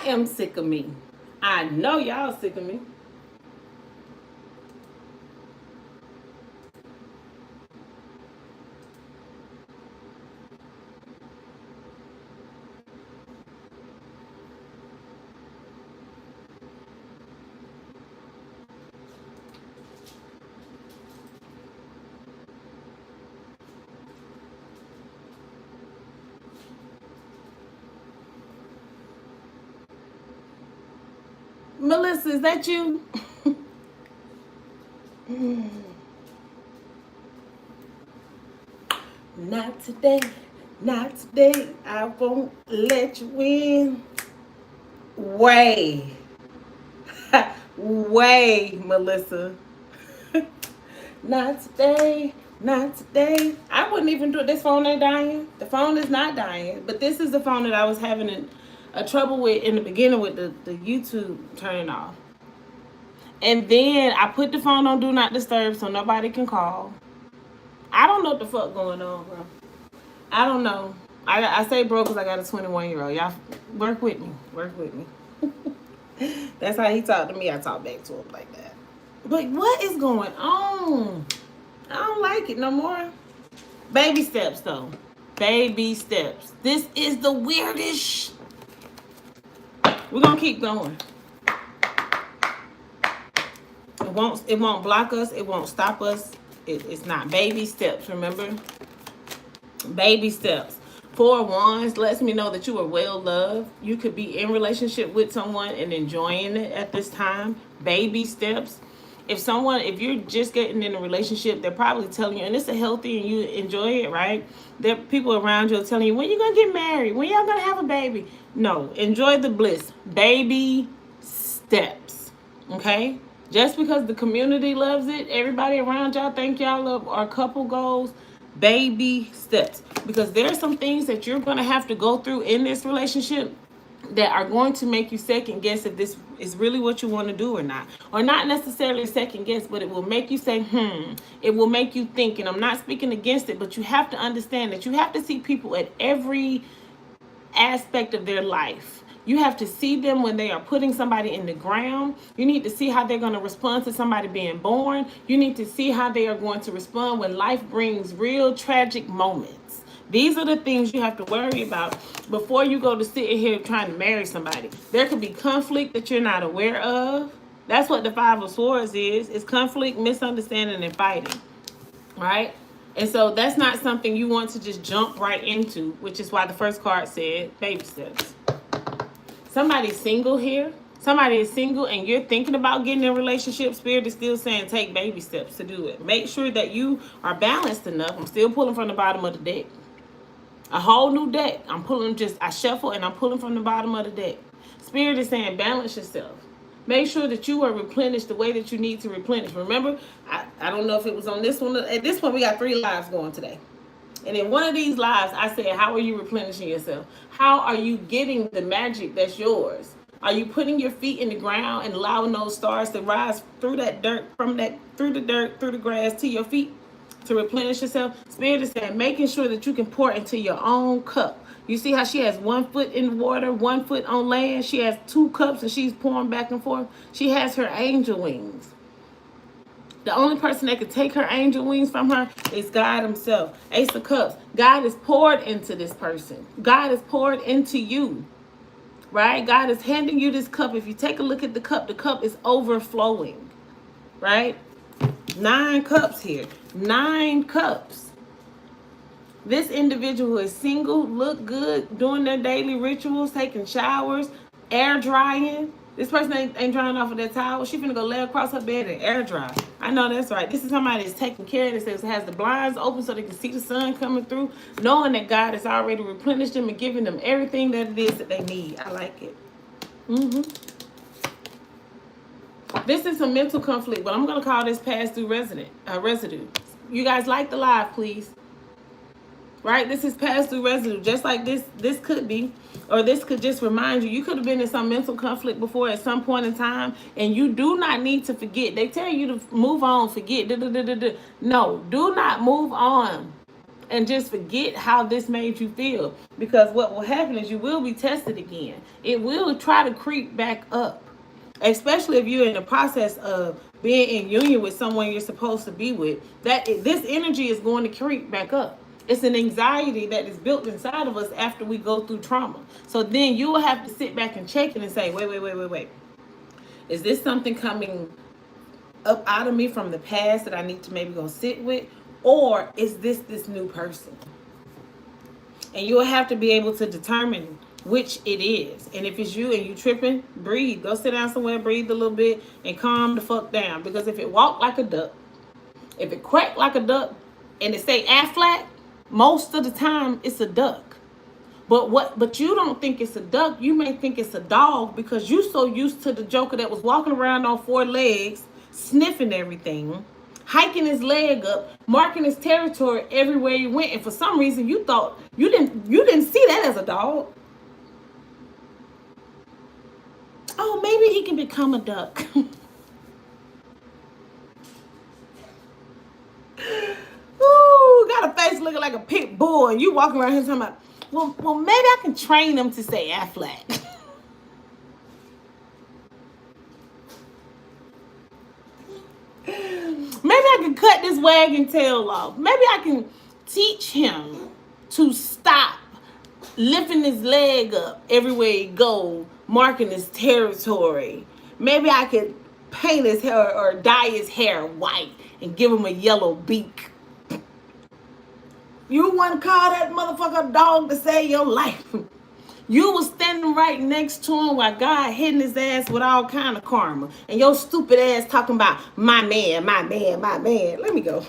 am sick of me. I know y'all sick of me. Melissa, is that you? Not today, not today. I won't let you in. Way, way, Melissa. Not today, not today. I wouldn't even do it. This phone ain't dying. The phone is not dying. But this is the phone that I was having a trouble with in the beginning with the YouTube turning off. And then I put the phone on Do Not Disturb so nobody can call. I don't know what the fuck going on, bro. I don't know. I say bro because I got a 21-year-old. Y'all work with me. Work with me. That's how he talked to me. I talk back to him like that. But what is going on? I don't like it no more. Baby steps, though. Baby steps. This is the weirdest. We're going to keep going. It won't block us. It won't stop us. It's not. Baby steps, remember? Baby steps. 4 of Wands lets me know that you are well loved. You could be in relationship with someone and enjoying it at this time. Baby steps. If you're just getting in a relationship, they're probably telling you, and it's a healthy and you enjoy it, right? There are people around you are telling you, when you gonna get married? When y'all gonna have a baby? No, enjoy the bliss. Baby steps, okay? Just because the community loves it, everybody around y'all think y'all love our couple goals, baby steps. Because there are some things that you're gonna have to go through in this relationship that are going to make you second guess if this is really what you want to do or not. Or not necessarily second guess, but it will make you say, It will make you think. And I'm not speaking against it, but you have to understand that you have to see people at every aspect of their life. You have to see them when they are putting somebody in the ground. You need to see how they're going to respond to somebody being born. You need to see how they are going to respond when life brings real tragic moments. These are the things you have to worry about before you go to sit here trying to marry somebody. There could be conflict that you're not aware of. That's what the 5 of Swords is. It's conflict, misunderstanding, and fighting. Right? And so that's not something you want to just jump right into, which is why the first card said baby steps. Somebody's single here. Somebody is single and you're thinking about getting in a relationship. Spirit is still saying take baby steps to do it. Make sure that you are balanced enough. I'm still pulling from the bottom of the deck. A whole new deck. I shuffle and I'm pulling from the bottom of the deck. Spirit is saying balance yourself. Make sure that you are replenished the way that you need to replenish. Remember, I don't know if it was on this one. At this point, we got 3 lives going today. And in one of these lives, I said, how are you replenishing yourself? How are you getting the magic that's yours? Are you putting your feet in the ground and allowing those stars to rise through that dirt, through the grass to your feet to replenish yourself? Spirit is saying, making sure that you can pour into your own cup. You see how she has 1 foot in the water, 1 foot on land? She has 2 cups and she's pouring back and forth. She has her angel wings. The only person that can take her angel wings from her is God himself. Ace of Cups. God is poured into this person. God is poured into you. Right? God is handing you this cup. If you take a look at the cup is overflowing. Right? 9 cups here. 9 cups. This individual is single, look good, doing their daily rituals, taking showers, air drying. This person ain't drying off of that towel. She finna go lay across her bed and air dry. I know that's right. This is somebody that's taking care of this, that has the blinds open so they can see the sun coming through, knowing that God has already replenished them and giving them everything that it is that they need. I like it. This is a mental conflict, but I'm going to call this pass-through residue. You guys like the live, please. Right? This is pass-through residue. Just like this could be, or this could just remind you, you could have been in some mental conflict before at some point in time, and you do not need to forget. They tell you to move on, forget. No, do not move on. and just forget how this made you feel. Because what will happen is you will be tested again. It will try to creep back up. Especially if you're in the process of being in union with someone you're supposed to be with. This energy is going to creep back up. It's an anxiety that is built inside of us after we go through trauma. So then you will have to sit back and check it and say, wait. Is this something coming up out of me from the past that I need to maybe go sit with? Or is this new person? And you'll have to be able to determine which it is. And if it's you and you tripping, breathe. Go sit down somewhere, breathe a little bit, and calm the fuck down. Because if it walk like a duck, if it quack like a duck, and it say Aflac, most of the time it's a duck. But you don't think it's a duck. You may think it's a dog because you so used to the joker that was walking around on 4 legs, sniffing everything, hiking his leg up, marking his territory everywhere he went. And for some reason you thought you didn't see that as a dog. Oh, maybe he can become a duck. Ooh, got a face looking like a pit bull, and you walking around here talking about, well, maybe I can train him to say Aflac. Maybe I can cut this wagging tail off. Maybe I can teach him to stop lifting his leg up everywhere he goes, marking his territory. Maybe I could paint his hair or dye his hair white and give him a yellow beak. You want to call that motherfucker a dog to save your life. You was standing right next to him while God hitting his ass with all kind of karma. And your stupid ass talking about my man. Let me go.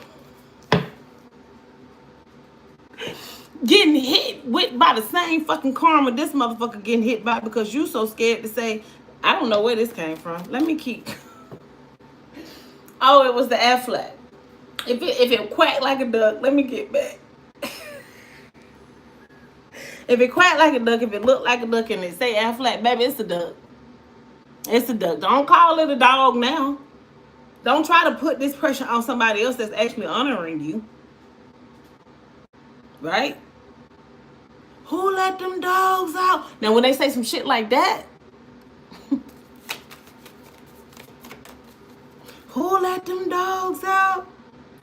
Getting hit with by the same fucking karma this motherfucker getting hit by because you so scared to say, I don't know where this came from. Let me keep. Oh, it was the Aflac. If it quacked like a duck, let me get back. If it quacked like a duck, if it looked like a duck and it say Aflac, baby, it's a duck. It's a duck. Don't call it a dog now. Don't try to put this pressure on somebody else that's actually honoring you. Right? Who let them dogs out? Now, when they say some shit like that, who let them dogs out?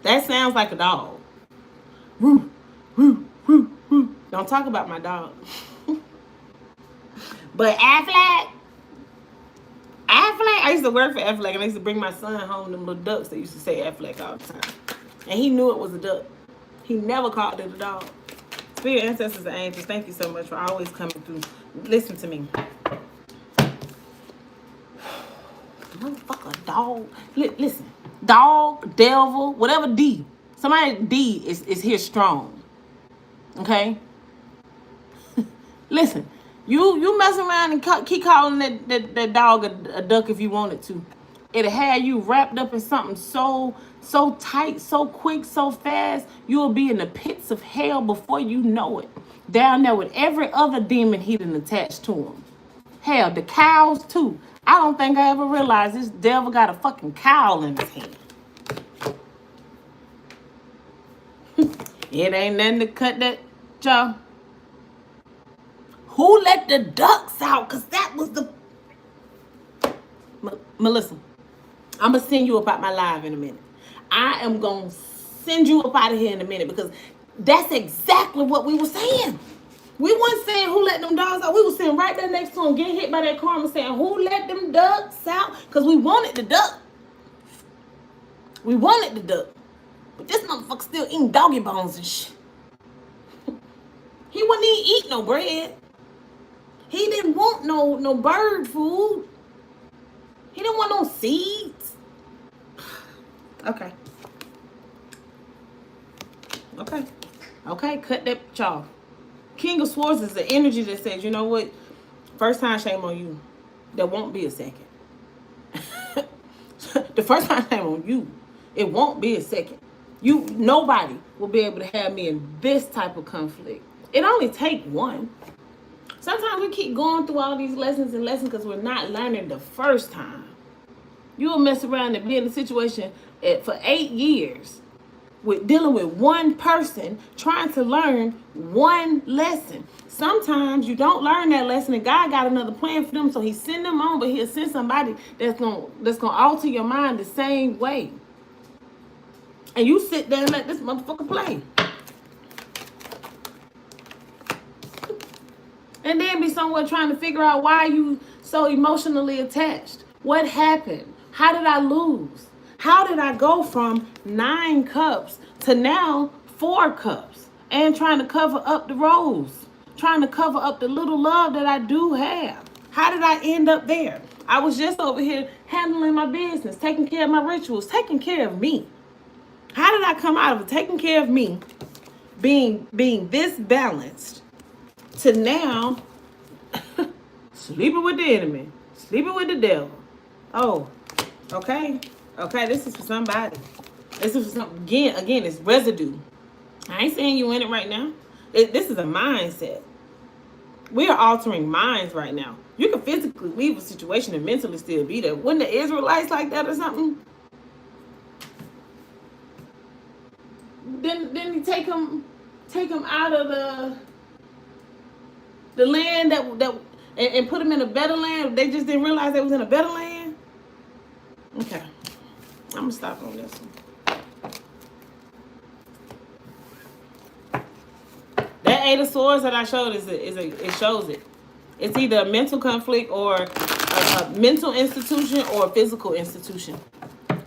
That sounds like a dog. Woo, woo, woo, woo. Don't talk about my dog. But Aflac, I used to work for Aflac, and I used to bring my son home them little ducks that used to say Aflac all the time. And he knew it was a duck. He never called it a dog. Spirit, ancestors, and angels, thank you so much for always coming through. Listen to me. Motherfucker, dog. Listen. Dog, devil, whatever D. Somebody D is here strong. Okay? Listen. You mess around and keep calling that dog a duck if you wanted to. It'll have you wrapped up in something so tight, so quick, so fast, you'll be in the pits of hell before you know it. Down there with every other demon he done attached to him. Hell, the cows too. I don't think I ever realized this devil got a fucking cow in his hand. It ain't nothing to cut that, y'all. Who let the ducks out? Because that was the... Melissa, I'm going to send you up out my live in a minute. I am going to send you up out of here in a minute because that's exactly what we were saying. We weren't saying who let them dogs out. We were sitting right there next to him getting hit by that karma saying who let them ducks out because we wanted the duck. We wanted the duck. But this motherfucker still eating doggy bones and shit. He wouldn't even eat no bread. He didn't want no bird food. He didn't want no seeds. Okay. Okay, cut that off. King of Swords is the energy that says, you know what? First time, shame on you. There won't be a second. The first time, shame on you. It won't be a second. Nobody will be able to have me in this type of conflict. It only take one. Sometimes we keep going through all these lessons because we're not learning the first time. You'll mess around and be in a situation for 8 years with dealing with one person trying to learn one lesson. Sometimes you don't learn that lesson and God got another plan for them, so he send them on, but he'll send somebody that's gonna alter your mind the same way. And you sit there and let this motherfucker play. And then be somewhere trying to figure out why you so emotionally attached. What happened? How did I lose? How did I go from 9 cups to now 4 cups? And trying to cover up the rose. Trying to cover up the little love that I do have. How did I end up there? I was just over here handling my business, taking care of my rituals, taking care of me. How did I come out of it? Taking care of me, being this balanced, to now sleeping with the enemy, sleeping with the devil. Oh, okay. Okay, this is for somebody. This is for some, again, it's residue. I ain't saying you in it right now. This is a mindset. We are altering minds right now. You can physically leave a situation and mentally still be there. Wouldn't the Israelites like that or something? Then he take them out of the land and put them in a better land. They just didn't realize they was in a better land. Okay, I'm gonna stop on this one. That 8 of Swords that I showed it shows it. It's either a mental conflict or a mental institution or a physical institution.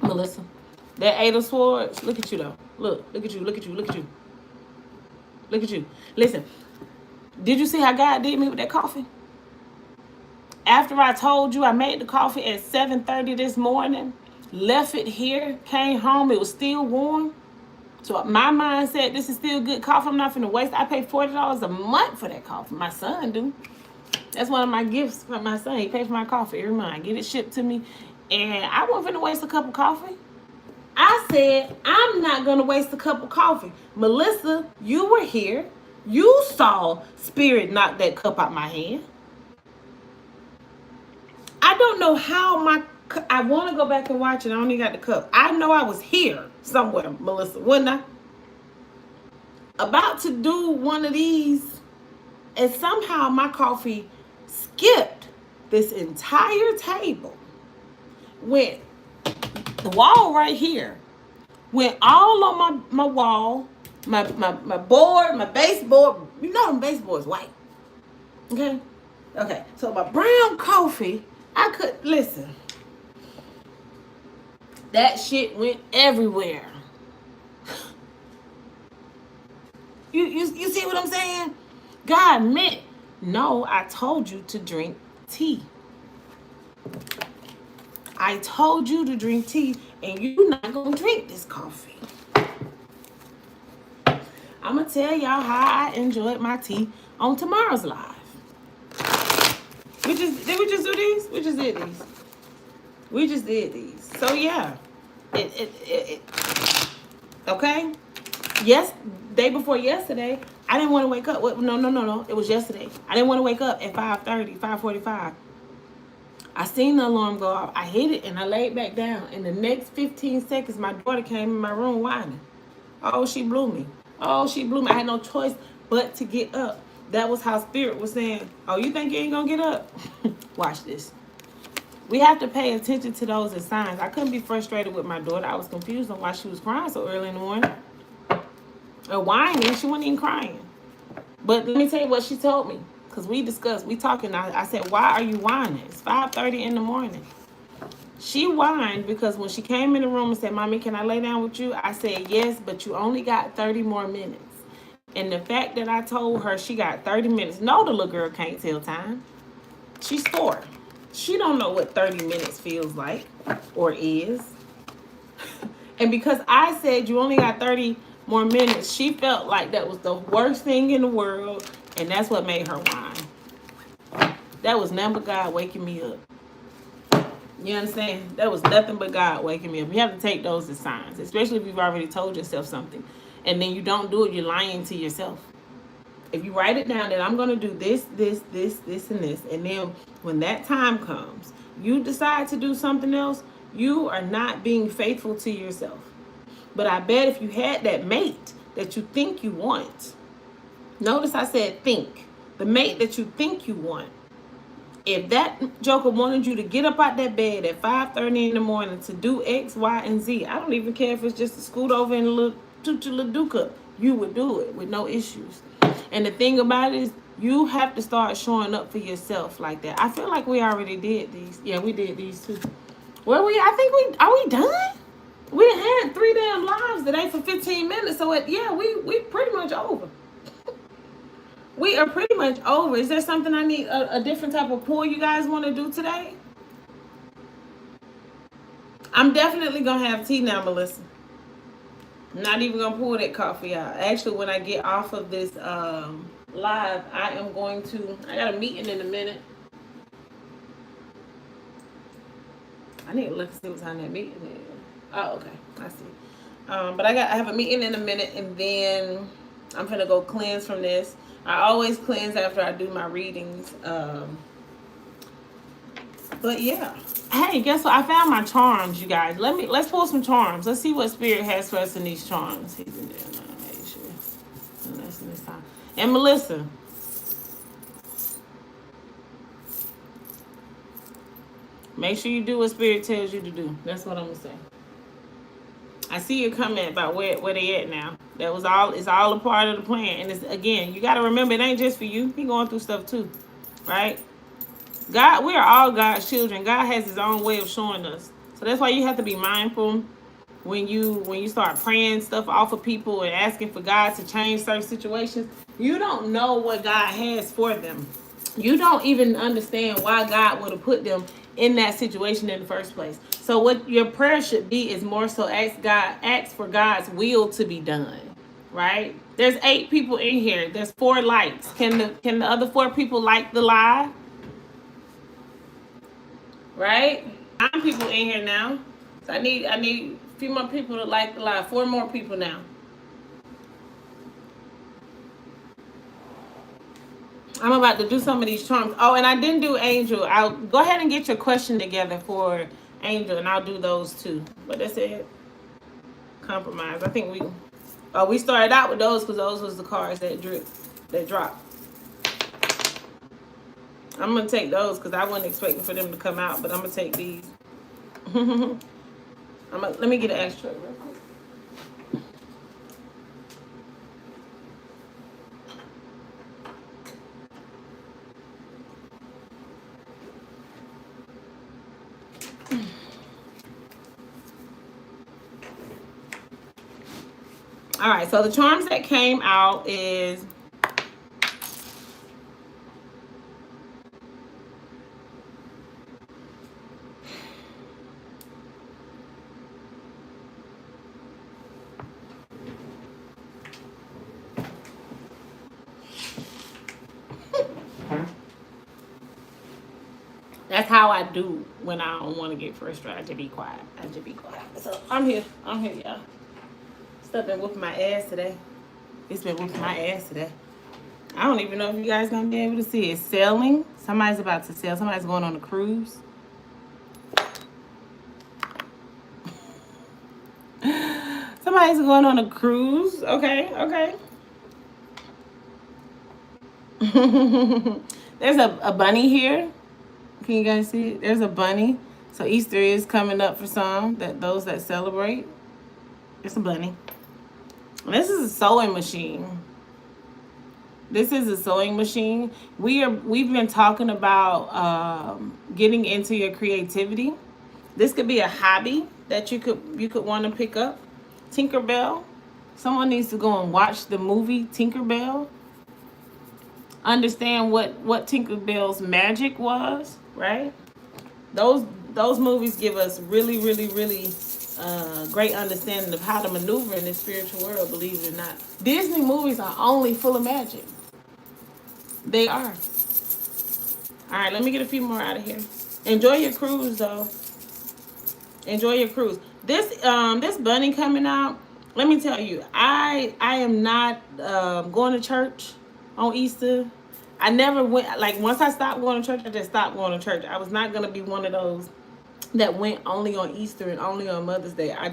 Melissa, that 8 of Swords. Look at you though. Look at you. Look at you. Look at you. Look at you. Listen. Did you see how God did me with that coffee? After I told you I made the coffee at 7:30 this morning, left it here, came home, it was still warm. So my mind said, this is still good coffee. I'm not finna waste. I pay $40 a month for that coffee. My son do. That's one of my gifts from my son. He pays for my coffee every month. I get it shipped to me. And I wasn't finna waste a cup of coffee. I said, I'm not gonna waste a cup of coffee. Melissa, you were here. You saw Spirit knock that cup out my hand. I don't know how I want to go back and watch it. I only got the cup. I know I was here somewhere, Melissa, wasn't I? About to do one of these, and somehow my coffee skipped this entire table. Went the wall right here. Went all on my wall, my board, my baseboard. You know them baseboards white. Okay? Okay. So my brown coffee, I could listen. That shit went everywhere. You see what I'm saying? God meant, no, I told you to drink tea. I told you to drink tea, and you're not going to drink this coffee. I'm going to tell y'all how I enjoyed my tea on tomorrow's live. Did we just do these? We just did these. We just did these. So, yeah. Okay? Yes, day before yesterday, I didn't want to wake up. No. It was yesterday. I didn't want to wake up at 5:30, 5:45. I seen the alarm go off. I hit it and I laid back down. In the next 15 seconds, my daughter came in my room whining. Oh, she blew me. Oh, she blew me. I had no choice but to get up. That was how Spirit was saying, oh, you think you ain't going to get up? Watch this. We have to pay attention to those as signs. I couldn't be frustrated with my daughter. I was confused on why she was crying so early in the morning. Or whining. She wasn't even crying. But let me tell you what she told me. Because we discussed, we talking. I said, why are you whining? It's 5:30 in the morning. She whined because when she came in the room and said, Mommy, can I lay down with you? I said, yes, but you only got 30 more minutes. And the fact that I told her she got 30 minutes. No, the little girl can't tell time. She's 4. She don't know what 30 minutes feels like or is. And because I said you only got 30 more minutes, she felt like that was the worst thing in the world. And that's what made her whine. That was nothing but God waking me up. You understand? That was nothing but God waking me up. You have to take those as signs, especially if you've already told yourself something. And then you don't do it, you're lying to yourself. If you write it down that I'm going to do this, and this, and then when that time comes, you decide to do something else, you are not being faithful to yourself. But I bet if you had that mate that you think you want, notice I said think, the mate that you think you want, if that joker wanted you to get up out that bed at 5:30 in the morning to do X, Y, and Z, I don't even care if it's just to scoot over in a little duka, you would do it with no issues. And the thing about it is, you have to start showing up for yourself like that. I feel like we already did these. Yeah, we did these too. Well, are we done? We done had 3 damn lives today for 15 minutes. So we pretty much over. We are pretty much over. Is there something I need, a different type of pull you guys want to do today? I'm definitely going to have tea now, Melissa. I'm not even going to pull that coffee out. Actually, when I get off of this live, I got a meeting in a minute. I need to look and see what time that meeting is. Oh, okay. I see. But I have a meeting in a minute, and then I'm going to go cleanse from this. I always cleanse after I do my readings. But yeah. Hey, guess what? I found my charms, you guys. Let's pull some charms. Let's see what Spirit has for us in these charms. He's in there now. Make sure. And that's in this time. And Melissa. Make sure you do what Spirit tells you to do. That's what I'm gonna say. I see your comment about where they at now. It's all a part of the plan. And it's, again, you got to remember, it ain't just for you. He going through stuff too, right? God, we are all God's children. God has his own way of showing us. So that's why you have to be mindful when you start praying stuff off of people and asking for God to change certain situations. You don't know what God has for them. You don't even understand why God would have put them in that situation in the first place. So what your prayer should be is more so ask for God's will to be done, right? There's 8 people in here. There's 4 likes. Can the other 4 people like the live? Right? 9 people in here now. So I need a few more people to like the live. 4 more people now. I'm about to do some of these charms. Oh, and I didn't do Angel. I'll go ahead and get your question together for Angel, and I'll do those too. But that's it. Compromise. I think we started out with those because those was the cards that dropped. I'm gonna take those because I wasn't expecting for them to come out, but I'm gonna take these. Let me get an extra real quick. All right, so the charms that came out is that's how I do when I don't want to get frustrated. I just be quiet. So I'm here, y'all. Stuff been whooping my ass today. It's been whooping my ass today. I don't even know if you guys gonna be able to see it. Sailing. Somebody's about to sail. Somebody's going on a cruise. Somebody's going on a cruise. Okay. There's a bunny here. Can you guys see it? There's a bunny. So Easter is coming up for some, those that celebrate. It's a bunny. This is a sewing machine. We've been talking about getting into your creativity. This could be a hobby that you could want to pick up. Tinkerbell. Someone needs to go and watch the movie Tinkerbell. Understand what Tinkerbell's magic was, right? Those movies give us really, really, really great understanding of how to maneuver in this spiritual world, believe it or not. Disney movies are only full of magic. They are. All right, let me get a few more out of here. Enjoy your cruise, though. Enjoy your cruise. This bunny coming out, let me tell you, I am not going to church on Easter. I never went, like, once I stopped going to church, I just stopped going to church. I was not going to be one of those that went only on Easter and only on Mother's Day. I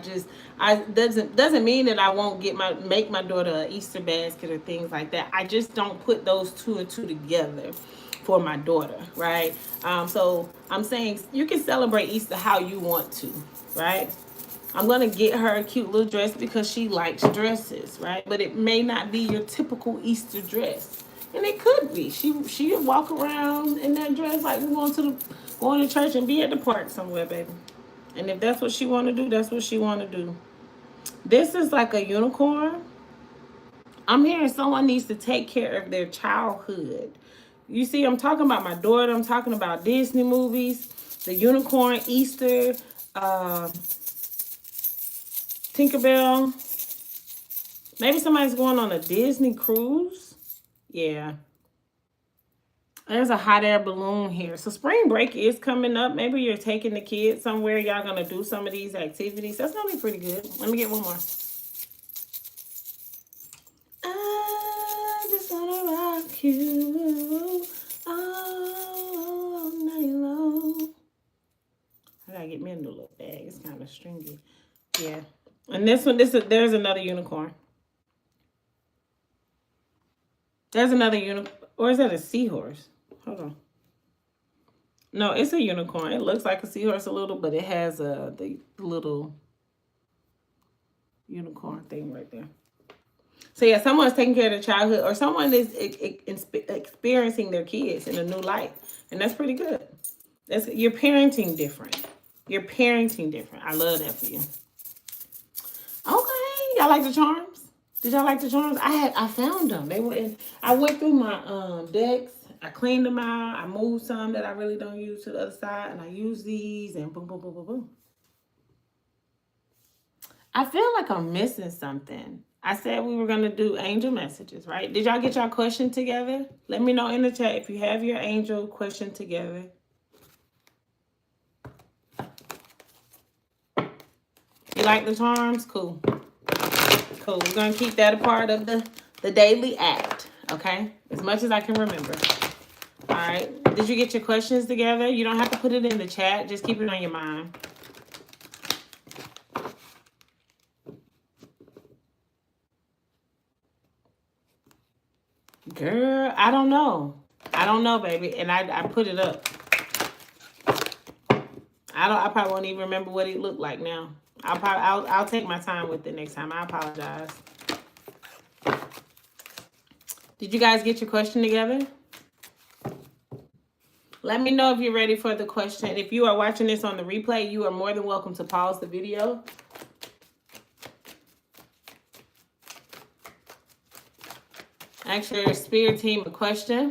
doesn't mean that I won't make my daughter an Easter basket or things like that. I just don't put those two and two together for my daughter, right? So I'm saying you can celebrate Easter how you want to, right? I'm gonna get her a cute little dress because she likes dresses, right? But it may not be your typical Easter dress, and it could be. She would walk around in that dress like we're going to church and be at the park somewhere, baby. And if that's what she want to do, that's what she want to do. This is like a unicorn. I'm hearing someone needs to take care of their childhood. You see, I'm talking about my daughter. I'm talking about Disney movies, the unicorn, Easter, Tinkerbell. Maybe somebody's going on a Disney cruise. Yeah. There's a hot air balloon here. So spring break is coming up. Maybe you're taking the kids somewhere. Y'all going to do some of these activities. That's going to be pretty good. Let me get one more. I just want to rock you all night long. I got to get me a new little bag. It's kind of stringy. Yeah. And this one, there's another unicorn. There's another unicorn. Or is that a seahorse? Hold on. No, it's a unicorn. It looks like a seahorse a little, but it has the little unicorn thing right there. So yeah, someone's taking care of their childhood, or someone is experiencing their kids in a new light, and that's pretty good. You're parenting different. You're parenting different. I love that for you. Okay, y'all like the charms? Did y'all like the charms? I found them. They were in. I went through my decks. I cleaned them out. I moved some that I really don't use to the other side, and I use these, and boom, boom, boom, boom, boom. I feel like I'm missing something. I said we were going to do angel messages, right? Did y'all get y'all question together? Let me know in the chat if you have your angel question together. You like the charms? Cool. Cool. We're going to keep that a part of the daily act, okay? As much as I can remember. All right. Did you get your questions together? You don't have to put it in the chat. Just keep it on your mind. Girl, I don't know. I don't know, baby. And I put it up. I probably won't even remember what it looked like now. I'll take my time with it next time. I apologize. Did you guys get your question together? Let me know if you're ready for the question. If you are watching this on the replay, you are more than welcome to pause the video. Ask your spirit team a question.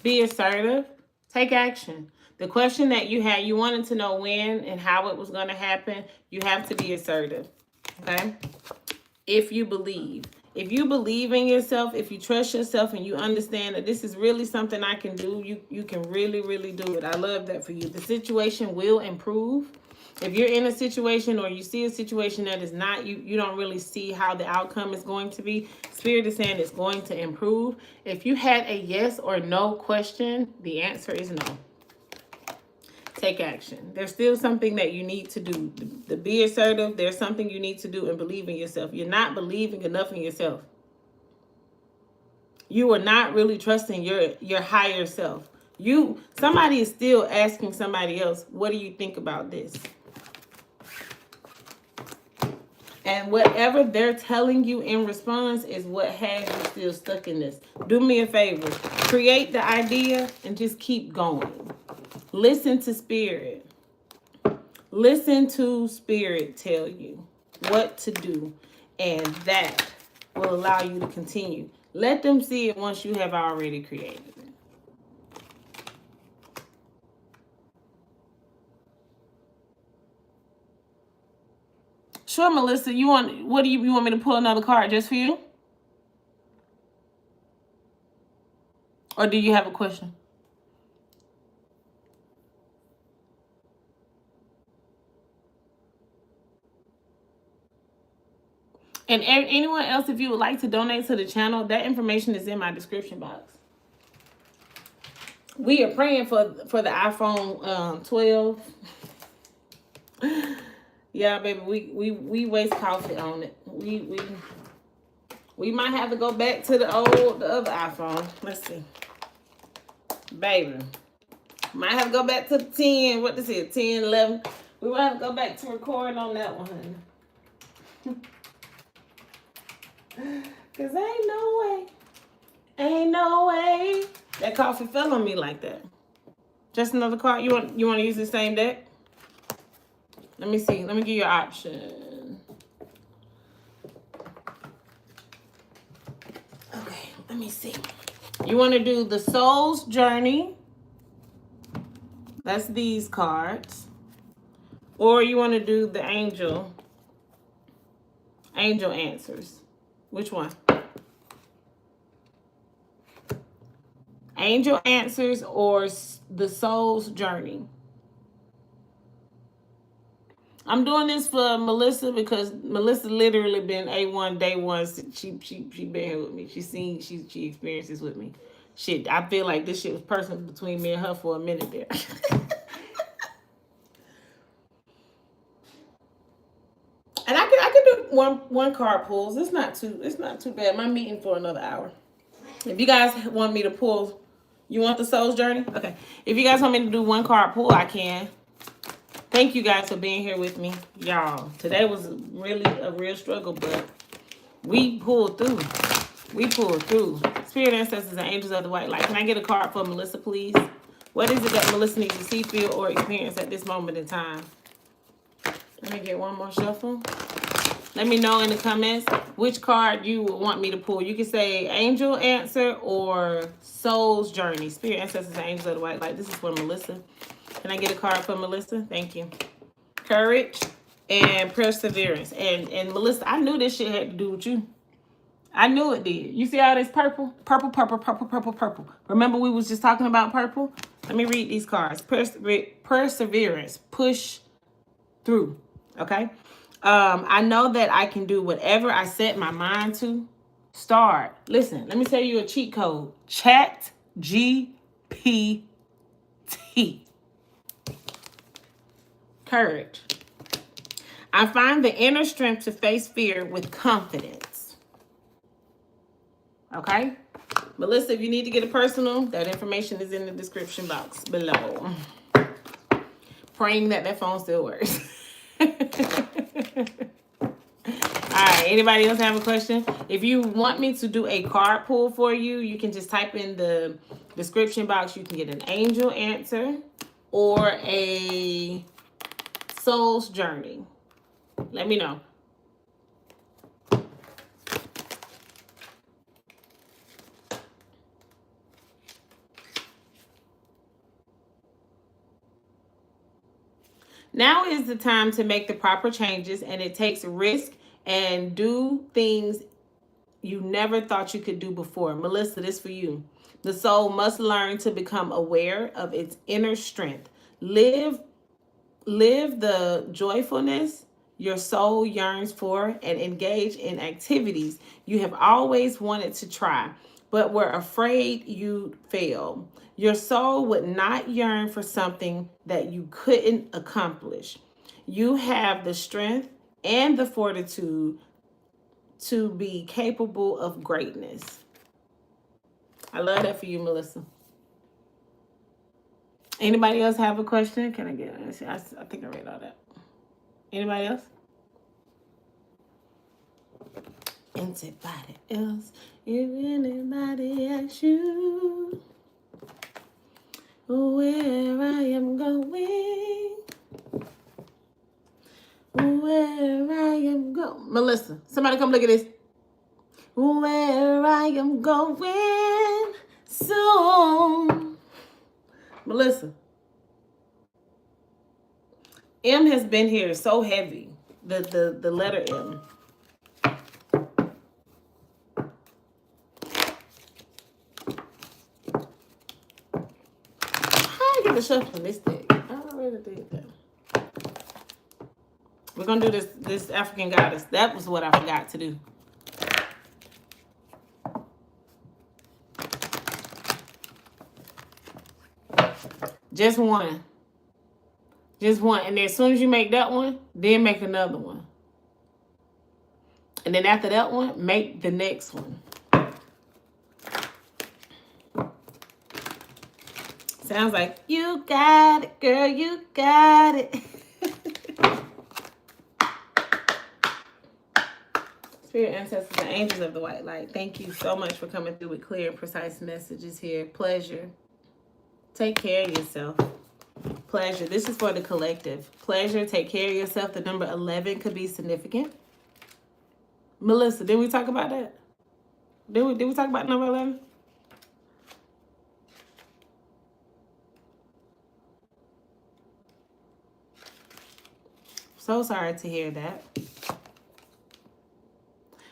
Be assertive. Take action. The question that you had, you wanted to know when and how it was going to happen. You have to be assertive. Okay? If you believe. If you believe in yourself, if you trust yourself and you understand that this is really something I can do, you can really, really do it. I love that for you. The situation will improve. If you're in a situation or you see a situation that is not, you don't really see how the outcome is going to be, Spirit is saying it's going to improve. If you had a yes or no question, the answer is no. Take action. There's still something that you need to do. To be assertive, there's something you need to do and believe in yourself. You're not believing enough in yourself. You are not really trusting your higher self. Somebody is still asking somebody else, what do you think about this? And whatever they're telling you in response is what has you still stuck in this. Do me a favor. Create the idea and just keep going. Listen to spirit. Listen to spirit tell you what to do. And that will allow you to continue. Let them see it once you have already created it. Sure, Melissa. You want me to pull another card just for you? Or do you have a question? And anyone else, if you would like to donate to the channel, that information is in my description box. We are praying for the iPhone 12. Yeah, baby, we waste coffee on it. We might have to go back to the other iPhone. Let's see. Baby. Might have to go back to the 10. What is it? 10, 11. We might have to go back to recording on that one. Cause ain't no way. Ain't no way. That coffee fell on me like that. Just another card. You want to use the same deck? Let me see. Let me give you an option. Okay, let me see. You want to do the Soul's Journey. That's these cards. Or you want to do the Angel Answers. Which one? Angel Answers or the Soul's Journey? I'm doing this for Melissa because Melissa literally been A1 day one. She been here with me. She experienced this with me. Shit, I feel like this shit was personal between me and her for a minute there. And I could do one card pulls. It's not too bad. My meeting for another hour. If you guys want me to pull, you want the Soul's Journey? Okay. If you guys want me to do one card pull, I can. Thank you guys for being here with me, y'all. Today was really a real struggle, but we pulled through. We pulled through. Spirit, ancestors, and angels of the white light. Can I get a card for Melissa, please? What is it that Melissa needs to see, feel, or experience at this moment in time? Let me get one more shuffle. Let me know in the comments which card you would want me to pull. You can say Angel Answer or Soul's Journey. Spirit, ancestors, and angels of the white light. This is for Melissa. Can I get a card for Melissa? Thank you. Courage and perseverance. And Melissa, I knew this shit had to do with you. I knew it did. You see all this purple? Purple, purple, purple, purple, purple. Remember we was just talking about purple? Let me read these cards. Perseverance. Push through. Okay? I know that I can do whatever I set my mind to. Start. Listen, let me tell you a cheat code. Chat GPT. Courage. I find the inner strength to face fear with confidence. Okay? Melissa, if you need to get a personal, that information is in the description box below. Praying that phone still works. All right, anybody else have a question? If you want me to do a card pull for you, you can just type in the description box. You can get an angel answer or a Soul's Journey. Let me know. Now is the time to make the proper changes, and it takes risk and do things you never thought you could do before. Melissa, this for you. The soul must learn to become aware of its inner strength. Live the joyfulness your soul yearns for and engage in activities you have always wanted to try, but were afraid you'd fail. Your soul would not yearn for something that you couldn't accomplish. You have the strength and the fortitude to be capable of greatness. I love that for you, Melissa. Anybody else have a question? Can I get it? I think I read all that. Anybody else? Anybody else? If anybody asks you where I am going, where I am going. Melissa, somebody come look at this. Where I am going soon. Melissa. M has been here so heavy. The letter M. How I get the shuffle on this deck? I already did that. We're gonna do this African goddess. That was what I forgot to do. Just one. Just one. And then as soon as you make that one, then make another one. And then after that one, make the next one. Sounds like, you got it, girl, you got it. Spirit, ancestors, and angels of the white light, thank you so much for coming through with clear and precise messages here. Pleasure. Take care of yourself. Pleasure. This is for the collective. Pleasure. Take care of yourself. The number 11 could be significant. Melissa, did we talk about that? Did we talk about number 11? So sorry to hear that.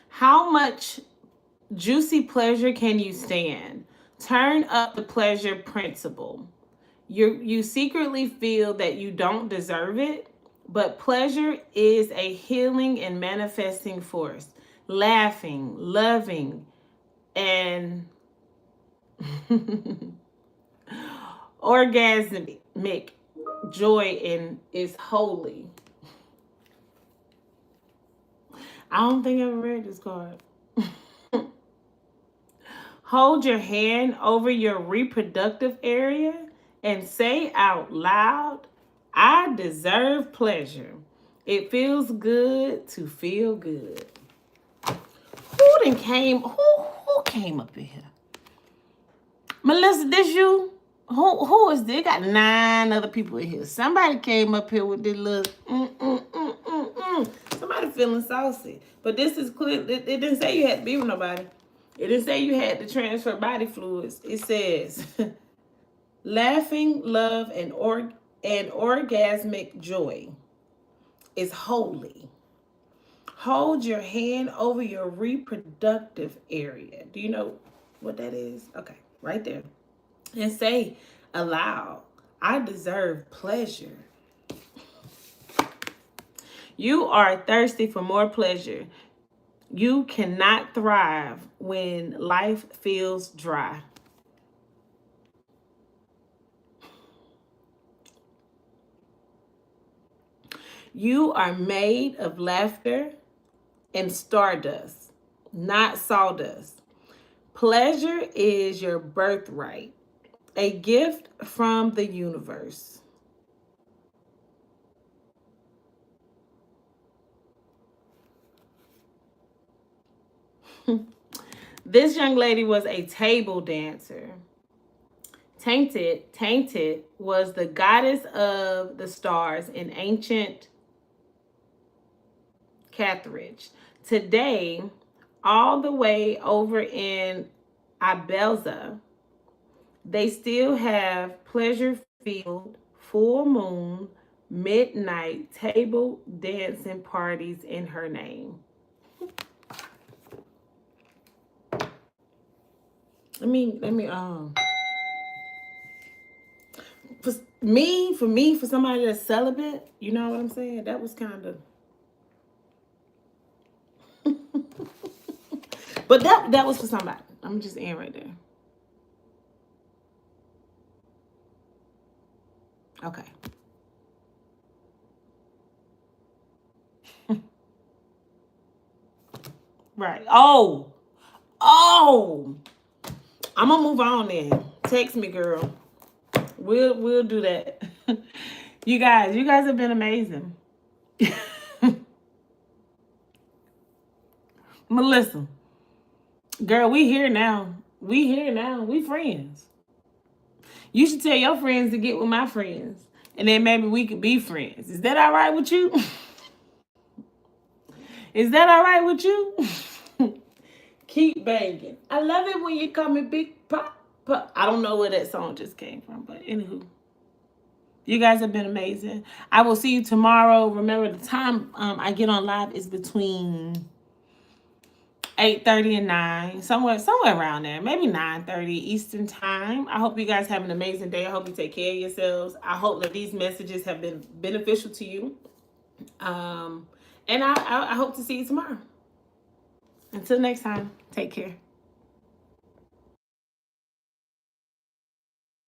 How much juicy pleasure can you stand? Turn up the pleasure principle. You secretly feel that you don't deserve it, but pleasure is a healing and manifesting force. Laughing, loving, and orgasmic joy is holy. I don't think I ever read this card. Hold your hand over your reproductive area and say out loud, I deserve pleasure. It feels good to feel good. Who came up in here? Melissa, this you? Who is this? Got 9 other people in here. Somebody came up here with this little Somebody feeling saucy. But this is clear. It didn't say you had to be with nobody. It didn't say you had to transfer body fluids. It says laughing, love, and orgasmic joy is holy. Hold your hand over your reproductive area. Do you know what that is? Okay, right there. And say aloud, I deserve pleasure. You are thirsty for more pleasure. You cannot thrive when life feels dry. You are made of laughter and stardust, not sawdust. Pleasure is your birthright, a gift from the universe. This young lady was a table dancer. Tainted was the goddess of the stars in ancient Carthage. Today, all the way over in Ibelza, they still have pleasure-filled, full moon, midnight table dancing parties in her name. Let me for somebody that's celibate, you know what I'm saying? That was kind of but that was for somebody. I'm just in right there. Okay. Right. Oh. I'm gonna move on then. Text me, girl. We'll do that. You guys have been amazing. Melissa. Girl, we here now. We friends. You should tell your friends to get with my friends. And then maybe we could be friends. Is that all right with you? Is that all right with you? Keep banging. I love it when you call me Big Pop. I don't know where that song just came from, but anywho. You guys have been amazing. I will see you tomorrow. Remember, the time I get on live is between 8:30 and 9. Somewhere around there. Maybe 9:30 Eastern time. I hope you guys have an amazing day. I hope you take care of yourselves. I hope that these messages have been beneficial to you. And I hope to see you tomorrow. Until next time, take care.